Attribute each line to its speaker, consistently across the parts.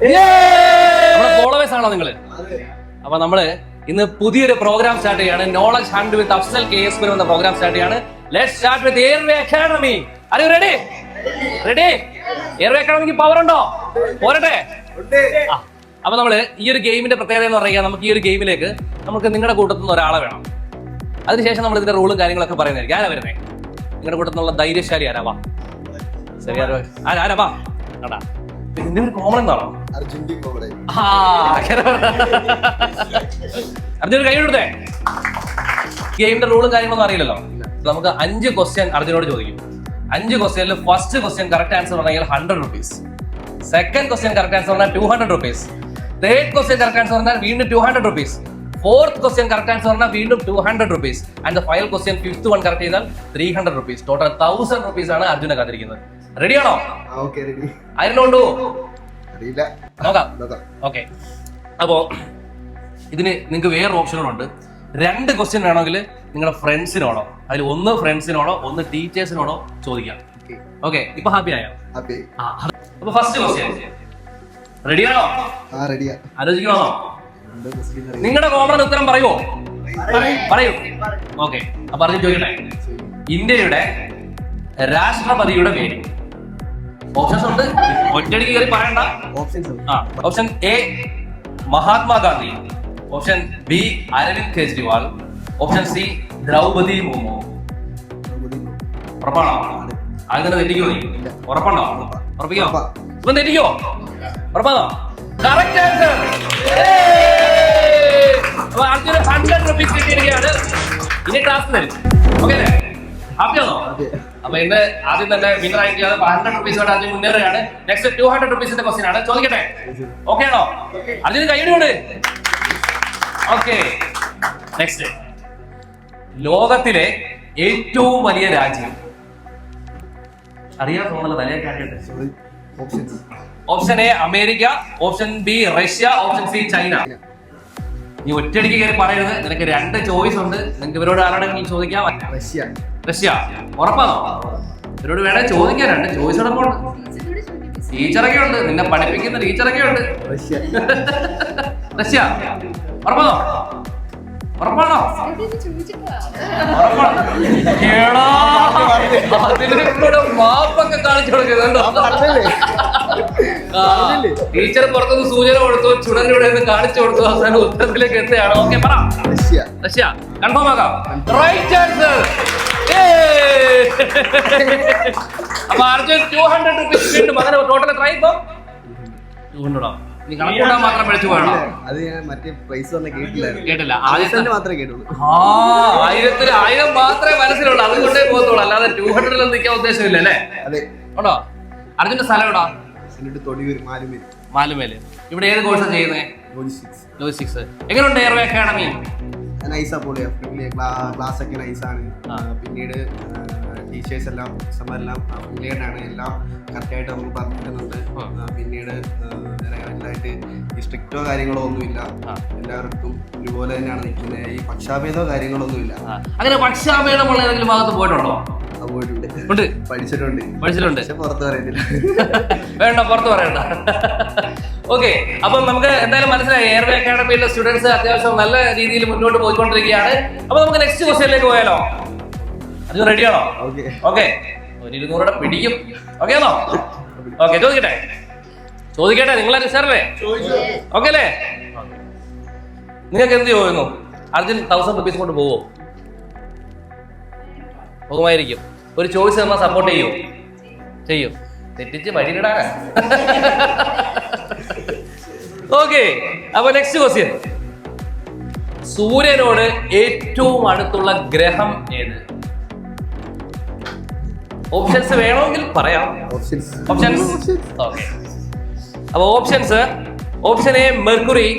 Speaker 1: നമ്മുടെ ഫോളോവേഴ്സ് ആണോ നിങ്ങള്? അപ്പൊ നമ്മള് ഇന്ന് പുതിയൊരു പ്രോഗ്രാം സ്റ്റാർട്ട് ചെയ്യാണ്. നോളജ് ഹണ്ട് വിത്ത് അഫ്സൽ KS പുരം എന്ന പ്രോഗ്രാം സ്റ്റാർട്ട് ചെയ്യാണ്. Let's start with airway academy. Are you ready? Ready? Airway academic power ഉണ്ടോ? പോരട്ടെ. അപ്പൊ നമ്മള് ഈ ഒരു ഗെയിമിന്റെ പ്രത്യേകത എന്ന് പറയുക, നമുക്ക് ഈ ഒരു ഗെയിമിലേക്ക് നമുക്ക് നിങ്ങളുടെ കൂട്ടത്തിൽ നിന്ന് ഒരാളെ വേണം. അതിനുശേഷം നമ്മൾ ഇതിന്റെ റൂളും കാര്യങ്ങളൊക്കെ പറയുന്നതായിരിക്കും. ആരാ വരുന്നേ? നിങ്ങളുടെ കൂട്ടത്തിലുള്ള ധൈര്യശാലി ആരാ? വാ. ശരി, ആരാ? വാ. കണ്ടാ ഇതിന്റെ ഒരു കോമൺ എന്താണോ? അർജുൻ കൈ കൊടുത്തേ. ഗെയിമിന്റെ റൂളും കാര്യങ്ങളൊന്നും അറിയില്ലല്ലോ. നമുക്ക് 5 ക്വസ്റ്റ്യൻ അർജുനോട് ചോദിക്കും. 5 ക്വസ്റ്റ്യനിൽ ഫസ്റ്റ് ക്വസ്റ്റ്യൻ കറക്റ്റ് ആൻസർ പറഞ്ഞാൽ 100 rupees, second question correct answer പറഞ്ഞാൽ 200 rupees, third question correct answer പറഞ്ഞാൽ വീണ്ടും 200 rupees, fourth question correct answer പറഞ്ഞാൽ വീണ്ടും 200 rupees, and the final question fifth one correct ചെയ്താൽ 300 rupees. ടോട്ടൽ 1000 rupees ആണ് അർജുനെ കാത്തിരിക്കുന്നത്. റെഡിയാണോ? ആയിരുന്നോണ്ടോ? നോക്കാം. ഓക്കെ, അപ്പോ ഇതിന് നിങ്ങൾക്ക് വേറെ ഓപ്ഷനുകളുണ്ട്. 2 ക്വസ്റ്റ്യൻ വേണമെങ്കിൽ നിങ്ങളുടെ ഫ്രണ്ട്സിനോടോ, അതിൽ ഒന്ന് ഫ്രണ്ട്സിനോടോ ഒന്ന് ടീച്ചേഴ്സിനോടോ ചോദിക്കാം. ഓക്കെ, ഇപ്പൊ ഹാപ്പി ആയോ? അപ്പൊ ഫസ്റ്റ് ക്വസ്റ്റ്യൻ റെഡിയാണോ? ആലോചിക്കണോ? നിങ്ങളുടെ കോമൺ ഉത്തരം പറയുമോ? പറയൂ. ഓക്കെ, അപ്പൊ അറിഞ്ഞു ചോദിക്കട്ടെ. ഇന്ത്യയുടെ രാഷ്ട്രപതിയുടെ പേര്. ഓപ്ഷൻസ് ഉണ്ട്, ഒറ്റയടിക്ക് കയറി പറയണ്ട. Option A Mahatma Gandhi, option B Arvind Kejriwal, option C Droupadi Murmu. ഉറപ്പാണോ? ആദ്യം തന്നെ തെറ്റിക്കോ? ഉറപ്പാണോ? ഉറപ്പിക്കോ? ഇപ്പം തെറ്റിക്കോ? ഉറപ്പാണോ? Correct answer. അർജുന് 100 rupees കിട്ടിയിരിക്കുകയാണ്. ഇനി ക്ലാസ് തരും. ഓക്കെ അല്ലേ? ഹാപ്പിയാണോ? അപ്പൊ ഇന്ന് ആദ്യം തന്നെ വിന്നർ ആയിരിക്കും. 100 rupees അർജുൻ മുന്നേറുകയാണ്. നെക്സ്റ്റ് 200 rupees ക്വസ്റ്റ്യൻ ആണ്. ചോദിക്കട്ടെ? ഓക്കെ ആണോ? അർജുന് കൈയ്യടിയോട്. Okay, next. ലോകത്തിലെ ഏറ്റവും വലിയ രാജ്യം അറിയാൻ തോന്നുന്നത് തലയൊക്കെ. Option A America, option B Russia, option C China. നീ ഒറ്റയടിക്ക് കയറി പറയരുത്. നിനക്ക് 2 ചോയ്സ് ഉണ്ട്. നിങ്ങൾക്ക് ഇവരോട് ആരോടെങ്കിലും ചോദിക്കാം. റഷ്യ ഉറപ്പാണോ? ഇവരോട് വേണേ ചോദിക്കാൻ. 2 ചോയ്സ് ഉടപ്പോണ്ട്. ടീച്ചറൊക്കെ ഉണ്ട്, നിന്നെ പഠിപ്പിക്കുന്ന ടീച്ചറൊക്കെ ഉണ്ട്. റഷ്യ ഉറപ്പാണോ? ഉറപ്പാണോ? മാപ്പൊക്കെ കാണിച്ചു കൊടുക്കുന്നുണ്ടോ? ടീച്ചർ പുറത്തുനിന്ന് സൂചന കൊടുത്തു, ചുടലിവിടെ കാണിച്ചു കൊടുത്തു, അവസാനം ഉത്തരത്തിലേക്ക് എത്തുകയാണ്. ഓക്കെ, പറ. റഷ്യ കൺഫേം ആക്കാം. Right answer. അപ്പൊ അർജുൻ 200 rupees വീണ്ടും. അങ്ങനെ ടോട്ടൽ എത്ര ഇപ്പൊ? 200. നീ കണക്കൂട്ടാൻ മാത്രം പഠിച്ചു പോകണം. കേട്ടില്ല? 1000 മാത്രമേ കേട്ടുള്ളൂ. 1000 മാത്രമേ മനസ്സിലുള്ളൂ. അതുകൊണ്ടേ പോകത്തുള്ളൂ. അല്ലാതെ 200 നിൽക്കാൻ ഉദ്ദേശമില്ല അല്ലേ? ഉണ്ടോ? അർജുന്റെ സ്ഥലം എവിടാ? മാലുമേല്. ഇവിടെ ഏത് കോഴ്സാണ് ചെയ്യുന്നത്? ലോജിസ്റ്റിക്സ്. എങ്ങനെയുണ്ട് എയർവേ അക്കാഡമി?
Speaker 2: ക്ലാസ് ഒക്കെ നൈസാണ്. പിന്നീട് ടീച്ചേഴ്സ് എല്ലാം എല്ലാം ഫ്രണ്ട്ലിയായിട്ടാണ്. എല്ലാം കറക്റ്റായിട്ട് നമുക്ക് പറഞ്ഞിരുന്നുണ്ട്. പിന്നീട് എല്ലായിട്ട് ഈ സ്ട്രിക്റ്റോ കാര്യങ്ങളോ ഒന്നുമില്ല. എല്ലാവർക്കും ഒരുപോലെ തന്നെയാണ് നിൽക്കുന്നത്. ഈ പക്ഷാഭേദോ കാര്യങ്ങളോ ഒന്നുമില്ല.
Speaker 1: അങ്ങനെ പക്ഷാഭേദമുള്ള ഏതെങ്കിലും ഭാഗത്ത് പോയിട്ടുണ്ടോ?
Speaker 2: പോയിട്ടുണ്ട്, പഠിച്ചിട്ടുണ്ട്. പക്ഷെ പുറത്ത് പറയത്തില്ല.
Speaker 1: വേണ്ട, പുറത്ത് പറയണ്ട. ഓക്കെ, അപ്പം നമുക്ക് എന്തായാലും മനസ്സിലായി എയർവേ അക്കാഡമിയിലെ സ്റ്റുഡൻസ് അത്യാവശ്യം നല്ല രീതിയിൽ മുന്നോട്ട് പോയിക്കൊണ്ടിരിക്കുകയാണ്. അപ്പൊ നമുക്ക് നെക്സ്റ്റ് ക്വസ്റ്റ്യനിലേക്ക് പോയാലോ? അത് റെഡിയാണോ? ഓക്കെ, 200 പിടിക്കും. ഓക്കെ ആണോ? ഓക്കെ, ചോദിക്കട്ടെ. നിങ്ങളെ സാറല്ലേ? ഓക്കെ അല്ലേ? നിങ്ങൾക്ക് എന്ത് ചോദിക്കുന്നു? അർജുൻ 1000 rupees കൊണ്ട് പോവോ? പോകുമായിരിക്കും. ഒരു ചോയ്സ് നമ്മൾ സപ്പോർട്ട് ചെയ്യും. തെറ്റിച്ച് വഴിയിടാനാ. ഓക്കെ, അപ്പൊ നെക്സ്റ്റ് ക്വസ്റ്റ്യൻ. സൂര്യനോട് ഏറ്റവും അടുത്തുള്ള ഗ്രഹം ഏത്? ഓപ്ഷൻസ് വേണമെങ്കിൽ പറയാം. ഓപ്ഷൻസ്. ഓക്കെ, അപ്പൊ options: option A mercury,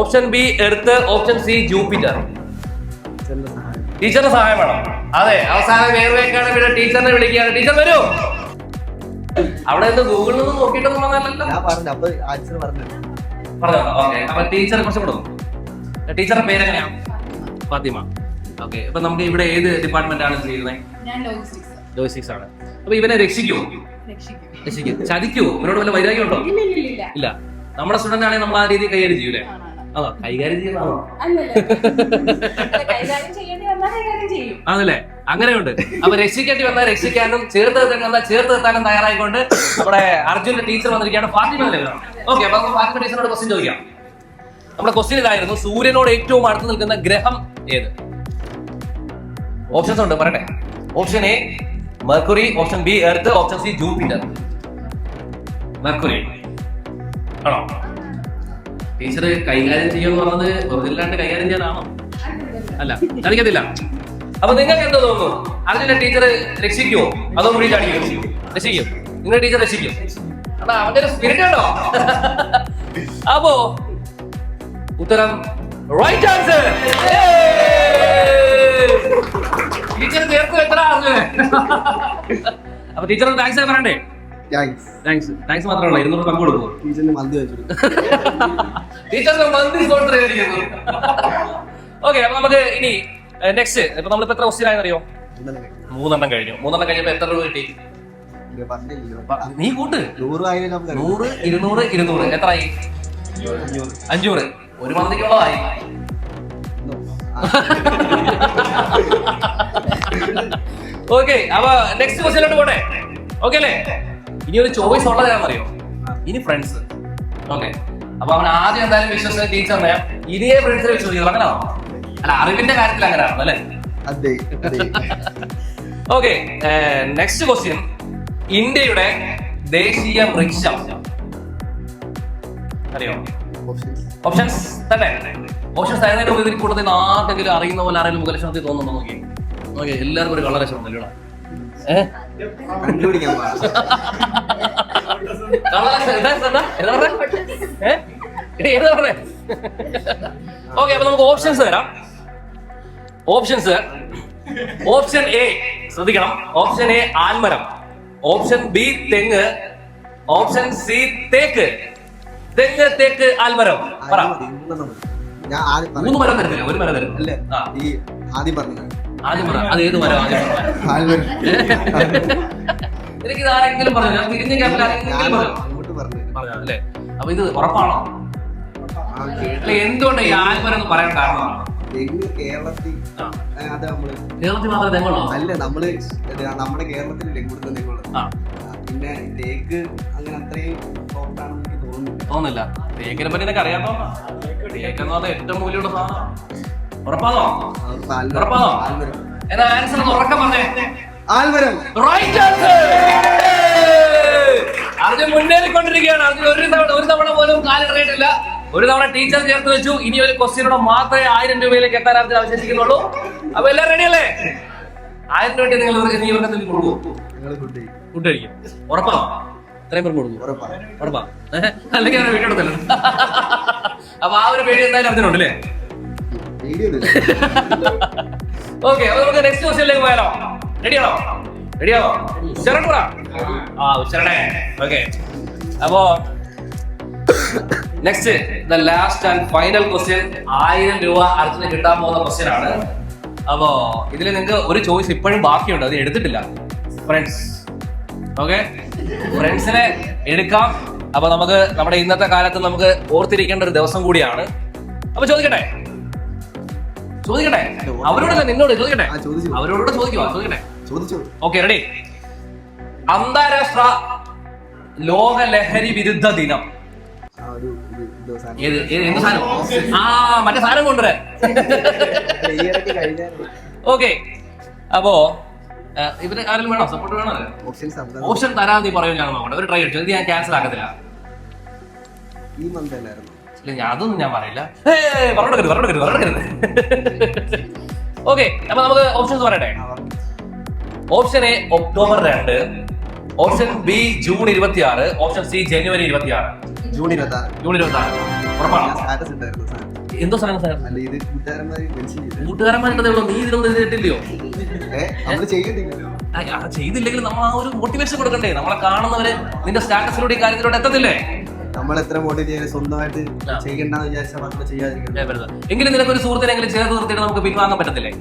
Speaker 1: option B earth, option C Jupiter. ടീച്ചറിന്റെ സഹായം വേണം. അതെ, അവസാനം എയർവേ അക്കാഡമിയുടെ ടീച്ചറിനെ വിളിക്കുകയാണ്. ടീച്ചർ വരൂ. അവിടെ നിന്ന് ഗൂഗിളിൽ നിന്ന് നോക്കിയിട്ടൊന്നും വന്നല്ലോ. പറഞ്ഞോ? ഓക്കെ, അപ്പൊ ടീച്ചറെ കുറച്ച് കൊടുക്കും. ടീച്ചറുടെ പേരെങ്ങനെയാ? ഫാത്തിമ. ഓക്കെ, അപ്പൊ നമുക്ക് ഇവിടെ ഏത് ഡിപ്പാർട്ട്മെന്റ് ആണ് ചെയ്യുന്നത്? ലോജിസ്റ്റിക്സ് ആണ്. അപ്പൊ ഇവനെ രക്ഷിക്കുമോ? രക്ഷിക്കും. ചതിക്കുവോ? ഇവരോട് വല്ല വൈരാഗ്യം ഉണ്ടോ? ഇല്ല. നമ്മുടെ സ്റ്റുഡന്റ് ആണെങ്കിൽ നമ്മൾ ആ രീതിയിൽ കൈകാര്യം ചെയ്യൂലേ? അതോ കൈകാര്യം ചെയ്യുന്നതാണോ? അതല്ലേ, അങ്ങനെയുണ്ട്. അപ്പൊ രക്ഷിക്കേണ്ടി വന്നാൽ രക്ഷിക്കാനും ചേർത്ത് നിർത്താൻ ചേർത്ത് നിർത്താനും തയ്യാറായിക്കൊണ്ട് നമ്മുടെ അർജുന്റെ ടീച്ചർ വന്നിരിക്കുകയാണ്. ഫാത്തിമ അല്ലേ? ഓക്കെ, അപ്പൊ നമുക്ക് ഫാത്തിമ ടീച്ചറിനോട് ക്വസ്റ്റ്യൻ ചോദിക്കാം. നമ്മുടെ ക്വസ്റ്റ്യൻ ഇതായിരുന്നു, സൂര്യനോട് ഏറ്റവും അടുത്ത് നിൽക്കുന്ന ഗ്രഹം ഏത്? ഓപ്ഷൻസ് ഉണ്ട്, പറയട്ടെ. Option A mercury, option B earth, option C Jupiter. Mercury ആണോ? ടീച്ചർ കൈകാര്യം ചെയ്യുമെന്ന് പറഞ്ഞത് വെറുതെ കൈകാര്യം ചെയ്യാനാണോ? അല്ല, കളിക്കത്തില്ല. അപ്പൊ നിങ്ങൾക്ക് എന്താ തോന്നുന്നു? അർജുന്റെ ടീച്ചർ രക്ഷിക്കുവോ അതോ മുടി ചാടിക്കോ? രക്ഷിക്കും. നിങ്ങളുടെ ടീച്ചർ രക്ഷിക്കും. അതാ അവന്റെ ഒരു സ്പിരിറ്റ് ഉണ്ടോ? അപ്പോ ഉത്തരം റൈറ്റ് ആൻസർ. ടീച്ചർ ചേർത്ത് എത്ര അർജുനെ? അപ്പൊ ടീച്ചർ താങ്ക്സ് പറയണ്ടേ? താങ്ക്സ് മാത്രമല്ല, 200 പങ്ക് കൊടുക്കും. ടീച്ചറിന് മന്തി സ്പോൺസർ ചെയ്തിരിക്കുന്നു. ഓക്കെ, അപ്പൊ നമുക്ക് ഇനി നെക്സ്റ്റ്. ഇപ്പൊ നമ്മളിപ്പോ എത്ര ക്വസ്റ്റ്യൻ ആയെന്നറിയോ? 3 കഴിഞ്ഞു. 3 കഴിഞ്ഞപ്പോ എത്ര രൂപ കിട്ടി? നീ കൂട്ട്. 100, 200, 200 എത്രയായി? 500. ഒരു മന്തിക്കുള്ളതായി. ഓക്കെ, അപ്പൊ നെക്സ്റ്റ് ക്വസ്റ്റ്യനിലോട്ട് പോട്ടെ. ഓക്കെ അല്ലേ? ഇനി ഒരു ചോയ്സ് ഉള്ളതാണെന്നറിയോ? ഇനി ഫ്രണ്ട്സ്. ഓക്കെ, അപ്പൊ അവൻ ആദ്യം എന്തായാലും വിശ്വസിച്ച ടീച്ചറിനെ ഇനിയെ ഫ്രണ്ട്സിനെ വിശ്വസിക്കുന്നത് അങ്ങനെയാണോ? അല്ല, അറിവിന്റെ കാര്യത്തിൽ അങ്ങനെയാണോ അല്ലേ? Okay, next question. ഇന്ത്യയുടെ ദേശീയ വൃക്ഷം അറിയോ? ഓപ്ഷൻസ് തന്നെ. ഓപ്ഷൻസ് തരുന്നതിന് ഇതിൽ കൂടുതൽ ആർക്കെങ്കിലും അറിയുന്ന പോലെ ആരെങ്കിലും മുഖലക്ഷണത്തിൽ തോന്നുന്നുണ്ടോ നോക്കി? ഓക്കെ, എല്ലാവർക്കും ഒരു കളർ ലക്ഷണം അല്ലല്ലോ. ഓക്കെ, അപ്പൊ നമുക്ക് ഓപ്ഷൻസ് തരാം. ഓപ്ഷൻസ്: ഓപ്ഷൻ എ, ശ്രദ്ധിക്കണം, option A Aalmaram, option B തെങ്ങ്, ഓപ്ഷൻ സി തേക്ക്. തെങ്ങ്, തേക്ക്, ആൽമരം. പറ. 3 മരം തരുന്നില്ല, 1 മരം തരും. ആദ്യം പറ, അത് ഏത് മരം? എനിക്കിത് ആരെങ്കിലും പറഞ്ഞു, ഞാൻ തിരിഞ്ഞ ക്യാമ്പിൽ ആരെങ്കിലും പറഞ്ഞു അല്ലേ? അപ്പൊ ഇത് ഉറപ്പാണോ? അല്ലെ, എന്തുകൊണ്ട് ഈ ആൽമരം എന്ന് പറയാൻ കാരണമാണ്?
Speaker 2: കേരളത്തിൽ
Speaker 1: മാത്രമേ തെങ്ങുള്ളൂ?
Speaker 2: അല്ല, നമ്മുടെ കേരളത്തിൽ കൂടുതൽ തെങ്ങുള്ളത്. പിന്നെ തേക്ക് അങ്ങനെ അത്രയും സോഫ്റ്റാണെന്ന് എനിക്ക് തോന്നുന്നില്ല.
Speaker 1: തേക്കിനെ പറ്റി എനിക്ക് അറിയാമോ? തേക്കെന്ന് പറഞ്ഞാൽ ഏറ്റവും മൂല്യമുള്ള സാധനം. ഉറപ്പാണോ? എന്നാ ആൻസർ ഉറക്കം പറഞ്ഞേ. ആൽമരം. Right answer. അർജുൻ മുന്നേറിക്കൊണ്ടിരിക്കുകയാണ്. അർജുൻ ഒരു തവണ പോലും കാലിടറിയിട്ടില്ല. ഒരു തവണ ടീച്ചർ ചേർത്ത് വെച്ചു. ഇനി ഒരു ക്വസ്റ്റ്യനോട് മാത്രമേ 1000 രൂപയിലേക്ക് എത്താൻ അർജുൻ അവശേഷിക്കുന്നുള്ളൂ. അപ്പൊ എല്ലാവരും റെഡി അല്ലേ? 1000 രൂപ നിങ്ങൾ ഇവർക്ക് കൊടുക്കും. ഫുഡ് കഴിക്കും. ഉറപ്പാണോ? ഇത്രയും പേർക്ക് കൊടുക്കും? ഉറപ്പാ? അല്ലെങ്കിൽ അവരെ വീഡിയോ എടുത്തല്ലോ. അപ്പൊ ആ ഒരു പേടി എന്തായാലും അർജുനുണ്ട് അല്ലേ? ഓക്കെ, അപ്പൊ നമുക്ക് നെക്സ്റ്റ് ക്വസ്റ്റ്യനിലേക്ക് പോയാലോ? റെഡിയാണോ? ഉച്ചരണ. ഉച്ചരണേ. ഓക്കെ, അപ്പോ next the last and final question. 1000 രൂപ അർജുന് കിട്ടാൻ പോകുന്ന ക്വസ്റ്റ്യൻ ആണ്. അപ്പോ ഇതിൽ നിങ്ങൾക്ക് ഒരു ചോയ്സ് ഇപ്പോഴും ബാക്കിയുണ്ട്, അത് എടുത്തിട്ടില്ല. ഫ്രണ്ട്സ്. ഓക്കെ, ഫ്രണ്ട്സിനെ എടുക്കാം. അപ്പൊ നമുക്ക് നമ്മുടെ ഇന്നത്തെ കാലത്ത് നമുക്ക് ഓർത്തിരിക്കേണ്ട ഒരു ദിവസം കൂടിയാണ്. അപ്പൊ ചോദിക്കട്ടെ? അവരോടല്ല, നിന്നോട് ചോദിക്കട്ടെ? അവരോട് ചോദിക്കട്ടെ? Okay, ready. അന്താരാഷ്ട്ര ലോക ലഹരി വിരുദ്ധ ദിനം. എന്ത് സാധനം? മറ്റേ സാധനം കൊണ്ടുവരാൻ. ഓക്കെ, അപ്പോ ഇവര് ആരെങ്കിലും വേണോ? സപ്പോർട്ട് വേണോ? ഓപ്ഷൻ തരാൻ നീ പറയും, ഞാൻ നോക്കട്ടെ. ഒരു ട്രൈ അടിച്ചു. ഇത് ഞാൻ ക്യാൻസൽ ആക്കത്തില്ല. അതൊന്നും ഞാൻ പറയില്ല. പറഞ്ഞെടുക്കരുത്. ഓക്കെ, അപ്പൊ നമുക്ക് ഓപ്ഷൻസ് പറയട്ടെ. Option A October 2, option B June 26, option C January 26. June 26 ഉറപ്പാണ്? എന്തോ സാധനം സാർ? കൂട്ടുകാരന്മാരുണ്ടതേ ഉള്ളൂ. നീ ഇതിലൊന്നും ചെയ്തിട്ടില്ലയോ? ചെയ്തില്ലെങ്കിൽ നമ്മൾ ആ ഒരു മോട്ടിവേഷൻ കൊടുക്കണ്ടേ? നമ്മളെ കാണുന്നവര് നിന്റെ സ്റ്റാറ്റസിലൂടെ ഈ കാര്യത്തിലൂടെ എത്തത്തില്ലേ?
Speaker 2: നമ്മൾ എത്ര മോട്ടിവേറ്റ് ചെയ്യാൻ സ്വന്തമായിട്ട് ചെയ്യണ്ടെന്ന് വിചാരിച്ചാൽ ചെയ്യാതിരിക്കും.
Speaker 1: എങ്കിലും നിനക്കൊരു സുഹൃത്തിനെങ്കിലും ചേർത്ത് നിർത്തിയിട്ട് നമുക്ക് പിൻവാങ്ങാൻ പറ്റത്തില്ലേ?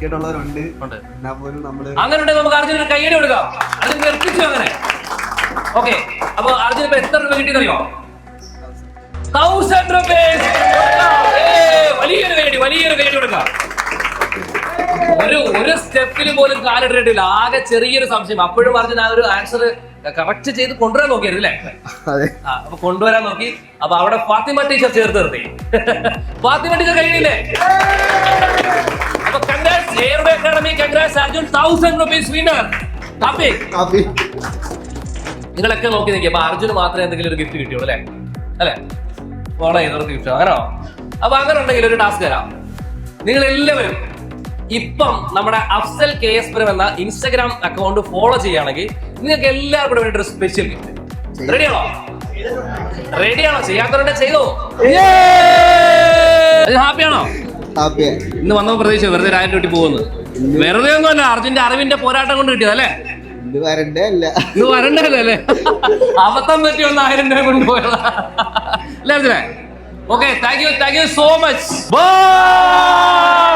Speaker 2: ബിസ്ക്കറ്റ് ഉള്ളവരുണ്ട്.
Speaker 1: ഉണ്ട്.
Speaker 2: എന്നാ പോലും നമ്മള്
Speaker 1: അങ്ങനെ നമുക്ക് അർജുന കൈയ്യടി കൊടുക്കാം. അത് നിർത്തിച്ചു അങ്ങനെ. ഓക്കെ, അപ്പൊ അർജുന ഇപ്പൊ എത്ര രൂപ കിട്ടിയെന്നറിയോ? 1000 rupees. വലിയൊരു കൈയ്യടി കൊടുക്കാം. ഒരു സ്റ്റെപ്പിൽ പോലും കാലിട്ടിട്ടില്ല. ആകെ ചെറിയൊരു സംശയം. അപ്പോഴും അർജുന ആ ഒരു ആൻസർ കറക്റ്റ് ചെയ്ത് കൊണ്ടുവരാൻ നോക്കിയായിരുന്നു അല്ലേ? അപ്പൊ കൊണ്ടുവരാൻ നോക്കി. അപ്പൊ അവിടെ ഫാത്തിമ ടീച്ചർ ചേർത്ത് നിർത്തി. ഫാത്തിമ ടീച്ചർ കഴിയില്ലേ? അപ്പൊ congrats airway academy, congrats Arjun, 1000 rupees winner. Happy? നിങ്ങളൊക്കെ നോക്കി നിൽക്കുക. അപ്പൊ അർജുന് മാത്രമേ എന്തെങ്കിലും ഒരു ഗിഫ്റ്റ് കിട്ടിയുള്ളൂ അല്ലേ? അല്ലെ? ഫോളോ ചെയ്തവർക്ക് ഗിഫ്റ്റ് അങ്ങനോ? അപ്പൊ അങ്ങനെ ഉണ്ടെങ്കിൽ ഒരു ടാസ്ക് തരാം. നിങ്ങൾ എല്ലാവരും ഇപ്പം നമ്മുടെ അഫ്സൽ KS പുരം എന്ന ഇൻസ്റ്റാഗ്രാം അക്കൗണ്ട് ഫോളോ ചെയ്യുകയാണെങ്കിൽ നിങ്ങൾക്ക് എല്ലാവർക്കും വേണ്ടി ഒരു സ്പെഷ്യൽ ഗിഫ്റ്റ്. റെഡിയാണോ? ചെയ്യാത്തവരുടെ ചെയ്തോ? ഹാപ്പിയാണോ? ഇന്ന് വന്നപ്പോ പ്രതീക്ഷ വെറുതെ 1000 രൂപ പോകുന്നത് വെറുതെ ഒന്നുമല്ല, അർജുന്റെ അറിവിന്റെ പോരാട്ടം കൊണ്ട് കിട്ടിയതല്ലേ?
Speaker 2: ഇത് വരണ്ടല്ലേ?
Speaker 1: അല്ലേ? അബദ്ധം പറ്റി 1000 രൂപ കൊണ്ടുപോയതാ അല്ലേ അർജുനെ? Okay, thank you so much. By.